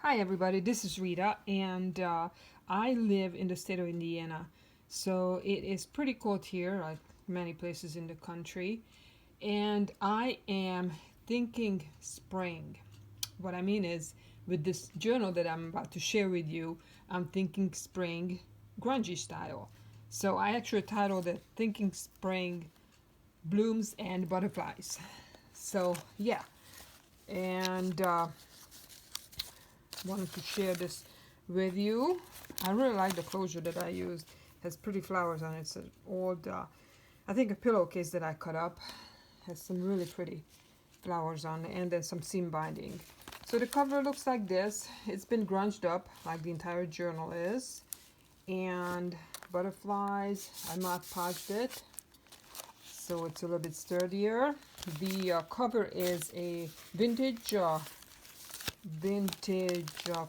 Hi everybody, this is Rita and I live in the state of Indiana. So it is pretty cold here, like many places in the country. And I am thinking spring. What I mean is, with this journal that I'm about to share with you, I'm thinking spring grungy style. So I actually titled it Thinking Spring Blooms and Butterflies. So yeah, and wanted to share this with you. I really like the closure that I used. It has pretty flowers on it. It's an old, I think a pillowcase that I cut up. Has some really pretty flowers on it, and then some seam binding. So the cover looks like this. It's been grunged up like the entire journal is. And butterflies, I Mod Podged it. So it's a little bit sturdier. The cover is a vintage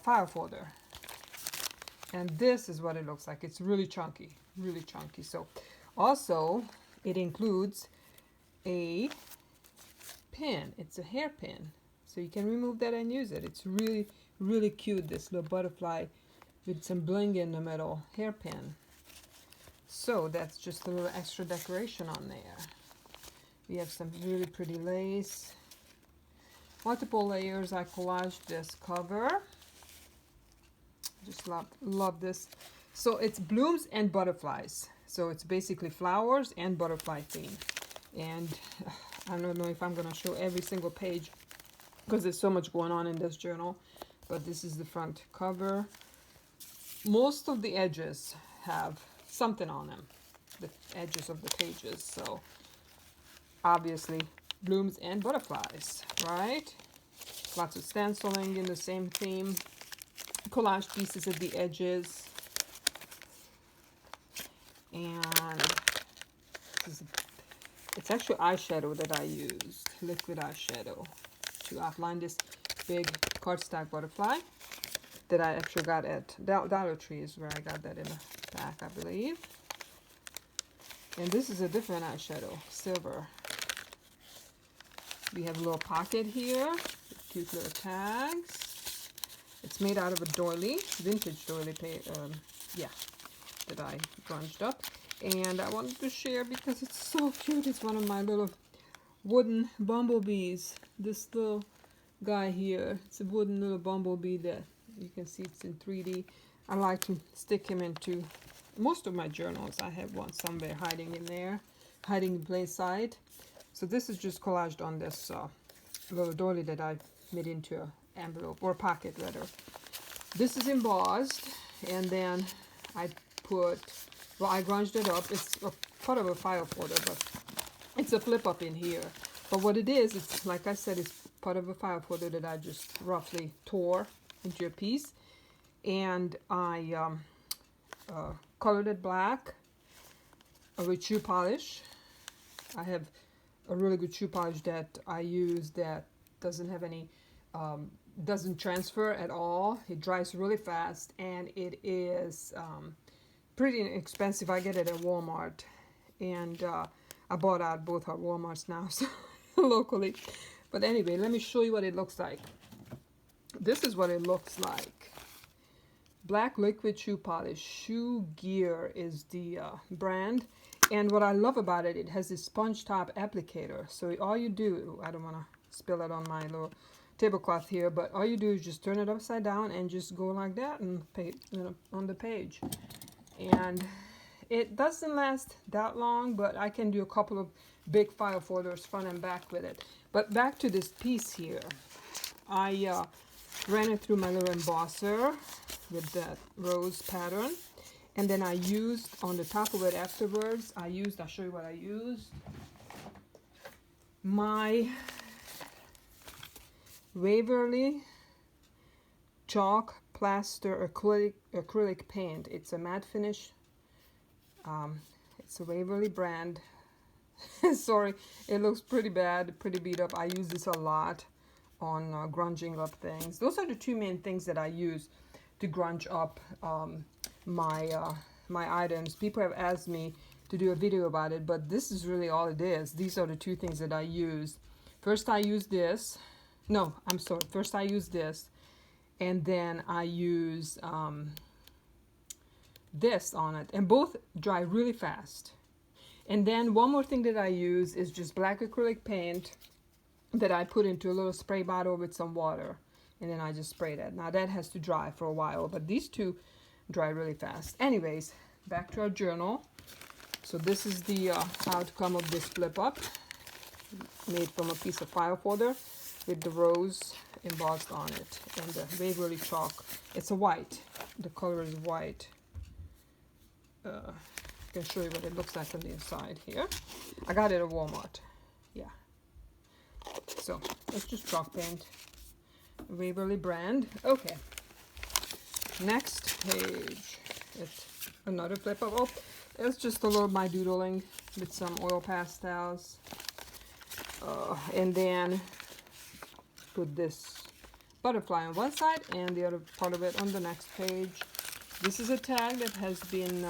file folder, and this is what it looks like. It's really chunky, really chunky. So also it includes a pin. It's a hairpin, so you can remove that and use it. It's really cute, this little butterfly with some bling in the middle hairpin. So that's just a little extra decoration on there. We have some really pretty lace, multiple layers. I collaged this cover. Just love this. So it's blooms and butterflies. So it's basically flowers and butterfly theme. And I don't know if I'm gonna show every single page because there's so much going on in this journal. But this is the front cover. Most of the edges have something on them, the edges of the pages. So obviously blooms and butterflies, right? Lots of stenciling in the same theme. Collage pieces at the edges. And it's actually eyeshadow that I used, liquid eyeshadow, to outline this big cardstock butterfly that I actually got at Dollar Tree is where I got that in the pack, I believe. And this is a different eyeshadow, silver. We have a little pocket here, cute little tags. It's made out of a doily, vintage doily, that I grunged up. And I wanted to share because it's so cute. It's one of my little wooden bumblebees. This little guy here. It's a wooden little bumblebee that you can see it's in 3D. I like to stick him into most of my journals. I have one somewhere hiding in there, hiding in plain sight. So this is just collaged on this little doily that I made into an envelope, or pocket rather. This is embossed, and then I grunged it up. It's a part of a file folder, but it's a flip up in here. But what it is, it's like I said, it's part of a file folder that I just roughly tore into a piece. And I colored it black with shoe polish. I have a really good shoe polish that I use that doesn't have any, doesn't transfer at all. It dries really fast, and it is pretty inexpensive. I get it at Walmart, and I bought out both our Walmarts now, so locally. But anyway, let me show you what it looks like. This is what it looks like. Black liquid shoe polish. Shoe Gear is the brand. And what I love about it, it has this sponge top applicator. So all you do, I don't want to spill it on my little tablecloth here, but all you do is just turn it upside down and just go like that and on the page. And it doesn't last that long, but I can do a couple of big file folders front and back with it. But back to this piece here. I ran it through my little embosser with that rose pattern. And then I used on the top of it afterwards, I'll show you what I used. My Waverly chalk plaster acrylic paint. It's a matte finish. It's a Waverly brand. Sorry, it looks pretty bad, pretty beat up. I use this a lot on grunging up things. Those are the two main things that I use to grunge up my items. People have asked me to do a video about it, but this is really all it is. These are the two things that I use. First I use this. No, I'm sorry. First I use this, and then I use this on it, and both dry really fast. And then one more thing that I use is just black acrylic paint that I put into a little spray bottle with some water, and then I just spray that. Now that has to dry for a while, but these two dry really fast. Anyways, back to our journal. So this is the outcome of this flip up, made from a piece of file folder with the rose embossed on it, and the Waverly chalk. It's a white. The color is white. I can show you what it looks like on the inside here. I got it at Walmart. Yeah. So it's just chalk paint, Waverly brand. Okay. Next page. It's another flip up. Oh, it's just a little of my doodling with some oil pastels. And then put this butterfly on one side and the other part of it on the next page. This is a tag that has been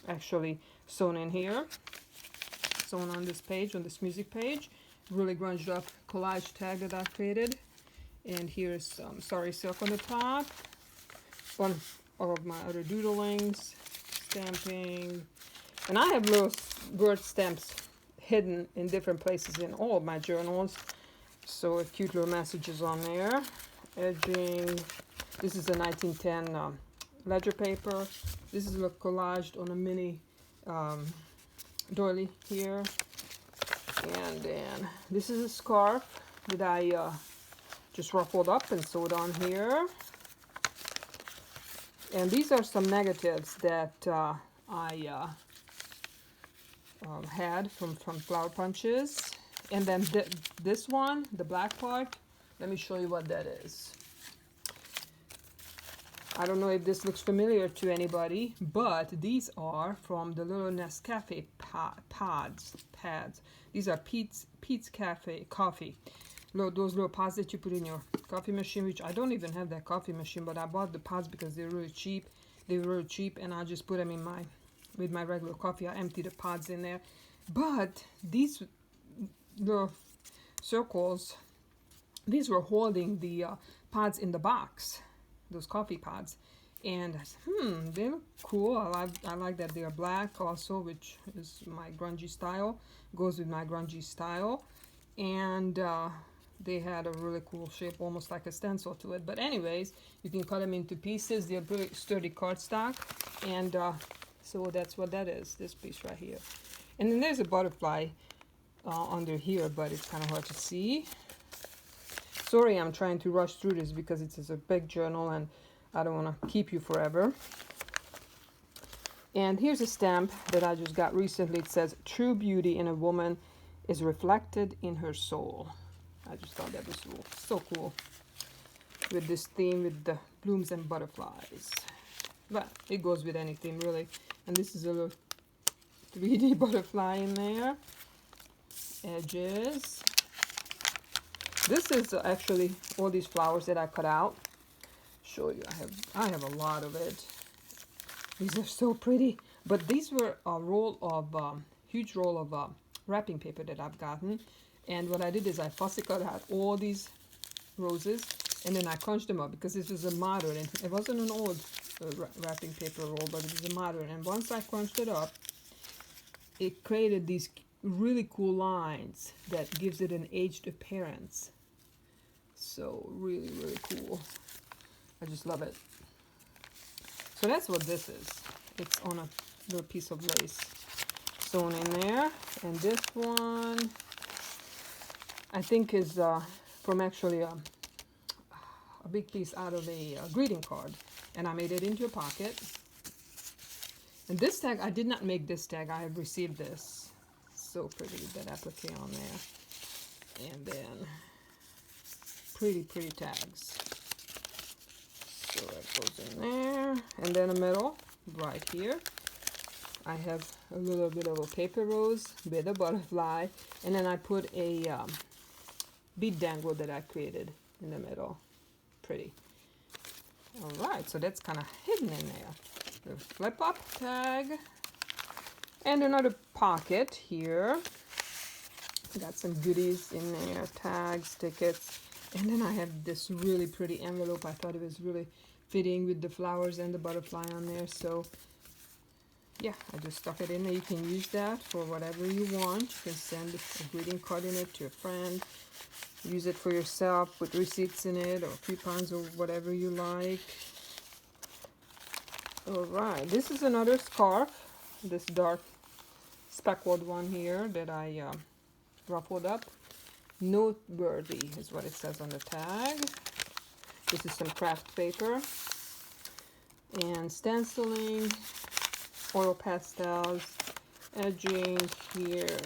actually sewn in here, sewn on this page, on this music page. Really grunged up collage tag that I created. And here's some Sorry Silk on the top. One of my other doodlings, stamping. And I have little word stamps hidden in different places in all of my journals. So cute little messages on there. Edging. This is a 1910 ledger paper. This is a collaged on a mini doily here. And then this is a scarf that I just ruffled up and sewed on here. And these are some negatives that I had from flower punches. And then this one, the black part, let me show you what that is. I don't know if this looks familiar to anybody, but these are from the little Nescafe pads. These are Pete's coffee. Those little pods that you put in your coffee machine, which I don't even have that coffee machine, but I bought the pods because they're really cheap. They were really cheap, and I just put them in with my regular coffee. I empty the pods in there. But these little circles, these were holding the pods in the box, those coffee pods. And I said, they look cool. I like that they are black also, which is my grungy style, goes with my grungy style. And they had a really cool shape, almost like a stencil to it. But anyways, you can cut them into pieces. They're pretty sturdy cardstock. And so that's what that is, this piece right here. And then there's a butterfly under here, but it's kind of hard to see. Sorry, I'm trying to rush through this because it's a big journal and I don't want to keep you forever. And here's a stamp that I just got recently. It says, "True beauty in a woman is reflected in her soul." I just thought that was so cool with this theme with the blooms and butterflies. But it goes with any theme really. And this is a little 3D butterfly in there. Edges. This is actually all these flowers that I cut out. Show you, I have a lot of it. These are so pretty. But these were a roll of huge roll of wrapping paper that I've gotten. And what I did is I fussy cut out all these roses, and then I crunched them up because this was a modern. And it wasn't an old wrapping paper roll, but it was a modern. And once I crunched it up, it created these really cool lines that gives it an aged appearance. So really, really cool. I just love it. So that's what this is. It's on a little piece of lace sewn in there. And this one, I think, is from actually a big piece out of a greeting card. And I made it into a pocket. And this tag, I did not make this tag. I have received this. So pretty with that applique on there. And then pretty tags. So that goes in there. And then the middle, right here, I have a little bit of a paper rose with a butterfly. And then I put a bead dangle that I created in the middle. Pretty. Alright, so that's kind of hidden in there. The flip up tag. And another pocket here. Got some goodies in there, tags, tickets. And then I have this really pretty envelope. I thought it was really fitting with the flowers and the butterfly on there. So yeah, I just stuck it in there. You can use that for whatever you want. You can send a greeting card in it to a friend. Use it for yourself with receipts in it or coupons or whatever you like. Alright, this is another scarf. This dark speckled one here that I ruffled up. Noteworthy is what it says on the tag. This is some craft paper and stenciling, oil pastels, edging here.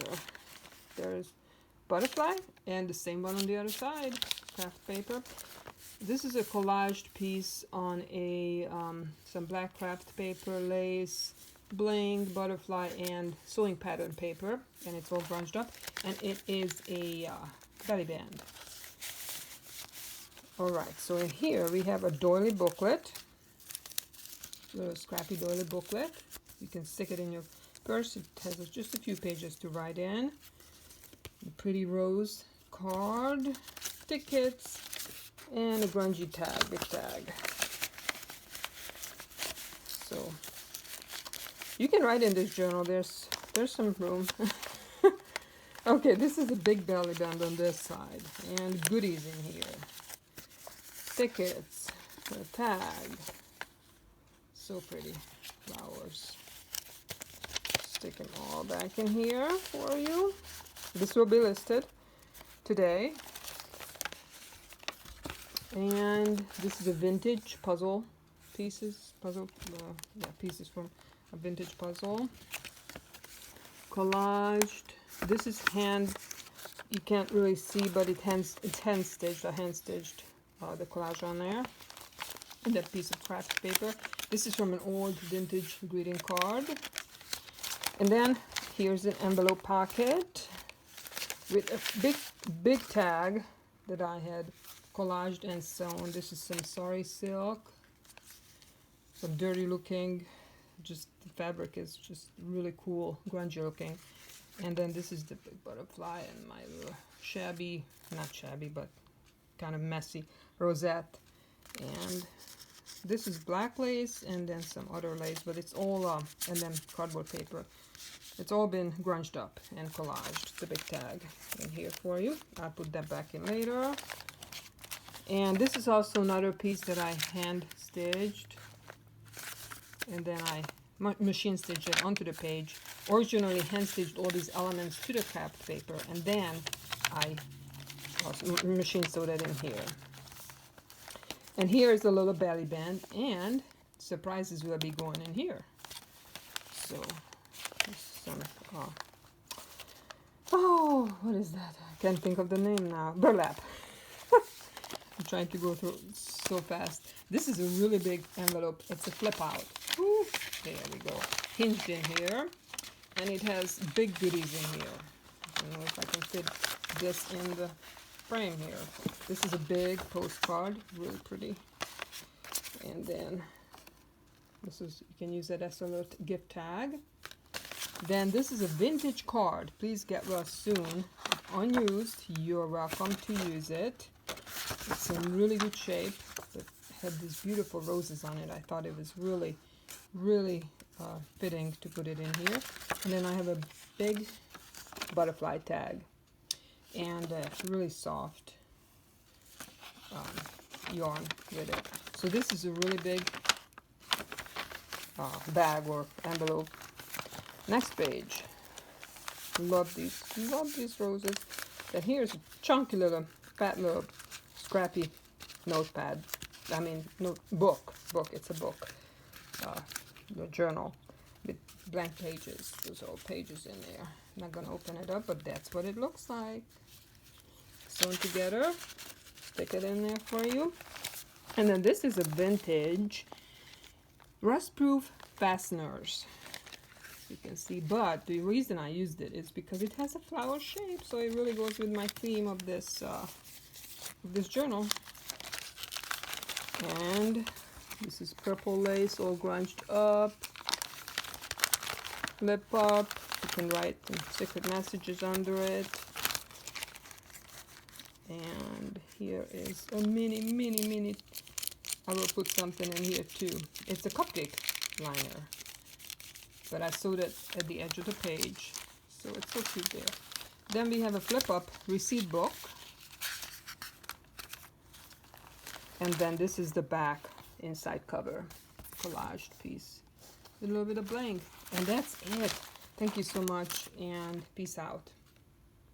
There's butterfly and the same one on the other side, craft paper. This is a collaged piece on a some black craft paper, lace, bling, butterfly, and sewing pattern paper, and it's all grunged up, and it is a belly band. Alright, so in here we have a doily booklet, little scrappy doily booklet. You can stick it in your purse. It has just a few pages to write in. A pretty rose card, tickets, and a grungy tag, big tag. So you can write in this journal. There's some room. Okay, this is a big belly band on this side, and goodies in here. Tickets, a tag. So pretty. Flowers. Stick them all back in here for you. This will be listed today. And this is a vintage puzzle pieces. Pieces from a vintage puzzle. Collaged. This is hand. You can't really see, but it's hand stitched. I hand stitched the collage on there. And that piece of craft paper. This is from an old vintage greeting card. And then here's an envelope pocket with a big tag that I had collaged and sewn. This is some sari silk, some dirty looking, just the fabric is just really cool, grungy looking. And then this is the big butterfly and my little shabby, not shabby, but kind of messy rosette. And this is black lace and then some other lace, but it's all, and then cardboard paper. It's all been grunged up and collaged. The big tag in here for you. I'll put that back in later. And this is also another piece that I hand stitched. And then I machine stitched it onto the page. Originally hand stitched all these elements to the craft paper. And then I machine sewed it in here. And here is a little belly band, and surprises will be going in here. So, some, oh, what is that? I can't think of the name now. Burlap. I'm trying to go through so fast. This is a really big envelope. It's a flip out. Ooh, there we go. Hinged in here, and it has big goodies in here. I don't know if I can fit this in the frame here. This is a big postcard, really pretty. And then this is, you can use it as a little gift tag. Then this is a vintage card. Please get well soon. Unused, you're welcome to use it. It's in really good shape. It had these beautiful roses on it. I thought it was really, really fitting to put it in here. And then I have a big butterfly tag. And really soft yarn with it. So this is a really big bag or envelope. Next page. Love these roses. And here's a chunky little, fat little, scrappy notepad. I mean, book. It's a book. The journal with blank pages. There's all pages in there. I'm not gonna open it up, but that's what it looks like. Sewn together. Stick it in there for you. And then this is a vintage rust-proof fasteners. You can see, but the reason I used it is because it has a flower shape, so it really goes with my theme of this journal. And this is purple lace, all grunged up. Flip up. You can write some secret messages under it. And here is a mini. I will put something in here too. It's a cupcake liner, but I sewed it at the edge of the page, so it's so cute there. Then we have a flip up receipt book, and then this is the back inside cover collaged piece, a little bit of bling, and that's it. Thank you so much, and peace out.